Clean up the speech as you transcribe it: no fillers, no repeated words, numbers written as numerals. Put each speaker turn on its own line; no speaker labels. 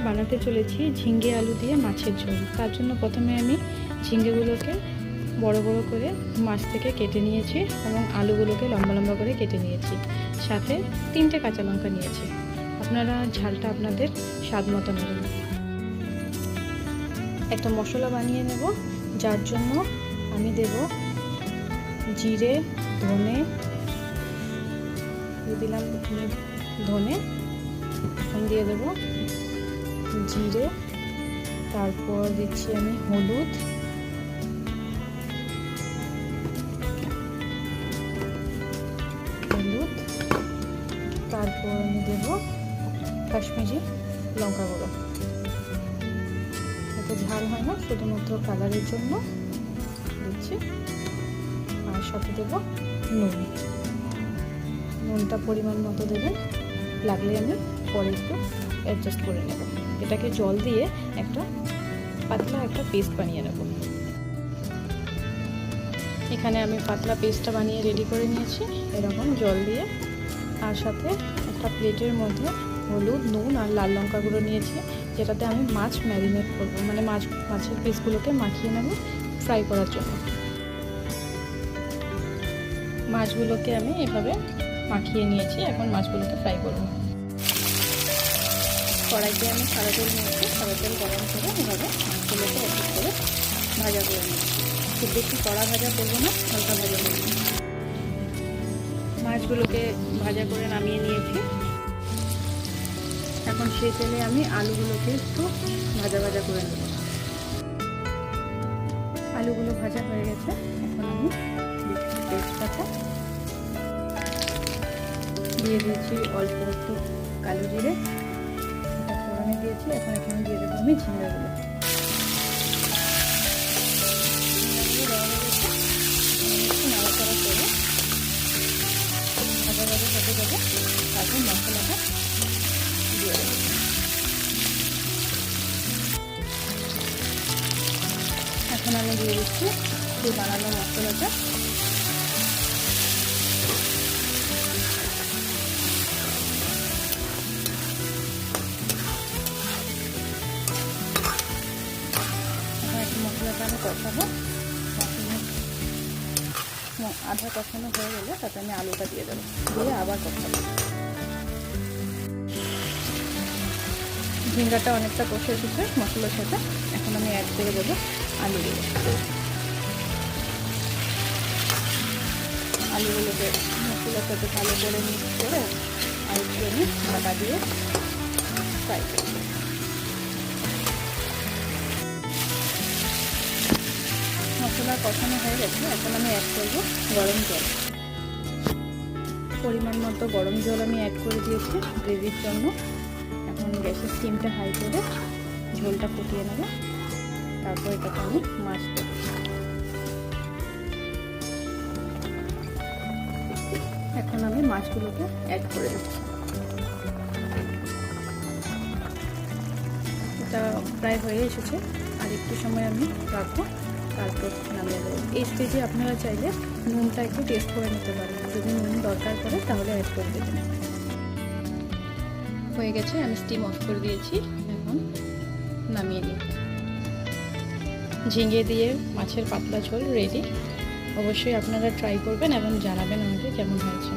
বানাতে চলেছি ঝিঙ্গে আলু দিয়ে মাছের ঝোল। তার জন্য প্রথমে আমি ঝিঙ্গেগুলোকে বড় বড় করে মাছ থেকে কেটে নিয়েছি এবং আলুগুলোকে লম্বা লম্বা করে কেটে নিয়েছি। সাথে 3টে কাঁচা লঙ্কা নিয়েছি। আপনারা ঝালটা আপনাদের স্বাদ মতো নেবেন। একটা মশলা বানিয়ে নেব, যার জন্য আমি দেব জিরে, ধনে দিলাম, ধনে এখন দিয়ে দেব জিরে, তারপর দিচ্ছি আমি হলুদ, তারপর আমি দেব কাশ্মীরি লঙ্কা গুঁড়ো। এত ঝাল হয় না, শুধুমাত্র কালারের জন্য দিচ্ছি। আর সাথে দেব নুনটা পরিমাণ মতো দেবেন, লাগলে আমি পরে একটু অ্যাডজাস্ট করে নেব। এটাকে জল দিয়ে পাতলা একটা পেস্ট বানিয়ে নেব। এখানে আমি পাতলা পেস্টটা বানিয়ে রেডি করে নিয়েছি এরকম জল দিয়ে। আর সাথে একটা প্লেটের মধ্যে হলুদ, নুন আর লাল লঙ্কা গুঁড়ো নিয়েছি, যেটাতে আমি মাছ ম্যারিনেট করব, মানে মাছের পিসগুলোকে মাখিয়ে নেব ফ্রাই করার জন্য। মাছগুলোকে আমি এভাবে মাখিয়ে নিয়েছি, এখন মাছগুলোকে ফ্রাই করব। কড়াইতে আমি সাদা তেল নিয়েছি, সাদা তেল গরম করে এভাবে মাছগুলোকে এক এক করে ভাজা করে নিয়েছি। খুব বেশি কড়া ভাজা করবো না, হালকা ভাজা করবো। মাছগুলোকে ভাজা করে নামিয়ে নিয়েছি। এখন সেই তেলে আমি আলুগুলোকে একটু ভাজা ভাজা করে নেব। আলুগুলো ভাজা হয়ে গেছে, এখন আমি পেস্টটাতে দিয়ে দিয়েছি অল্প একটু কালো জিরে, ফোড়নে দিয়েছি। এখন এখানে দিয়ে দেবো আমি ঝিঙ্গাগুলো। একটু নাড়াচাড়া করে ভাজা ভাজা হতে যাবে, তারপর মশলাটা দিয়ে দেবো। এখন আমি দিয়ে দিচ্ছি সেই বানানো মশলাটা। মশলাটা আমি কষাবো, আধা কষানো হয়ে গেলে তাতে আমি আলুটা দিয়ে দেবো, দিয়ে আবার কষাবো। ঝিঙ্গাটা অনেকটা কষে এসেছে মশলার সাথে, এখন আমি অ্যাড করে দেবো আলুগুলো। আলুগুলোকে মশলার সাথে ভালো করে মিক্স করে আর একটু আমি ঢাকা দিয়ে ফ্রাই করবো। মশলা কষানো হয়ে গেছে, এখন আমি অ্যাড করবো গরম জল। পরিমাণ মতো গরম জল আমি অ্যাড করে দিয়েছি গ্রেভির জন্য। এখন গ্যাসের স্টিমটা হাই করে ঝোলটা ফুটিয়ে নেব, তারপর এটাকে আমি মাছ দেবো। এখন আমি মাছগুলোকে অ্যাড করে দিচ্ছি। এটা প্রায় হয়ে এসেছে, আর একটু সময় আমি রাখবো, তারপর নামিয়ে দেবো। এই স্টেজে আপনারা চাইলে নুনটা একটু টেস্ট করে নিতে পারেন, যদি নুন দরকার পড়ে তাহলে অ্যাড করে দেবেন। হয়ে গেছে, আমি স্টিম অফ করে দিয়েছি, এখন নামিয়ে নিই। ঝিঙে দিয়ে মাছের পাতলা ঝোল রেডি। অবশ্যই আপনারা ট্রাই করবেন এবং জানাবেন আমাকে কেমন হয়েছে।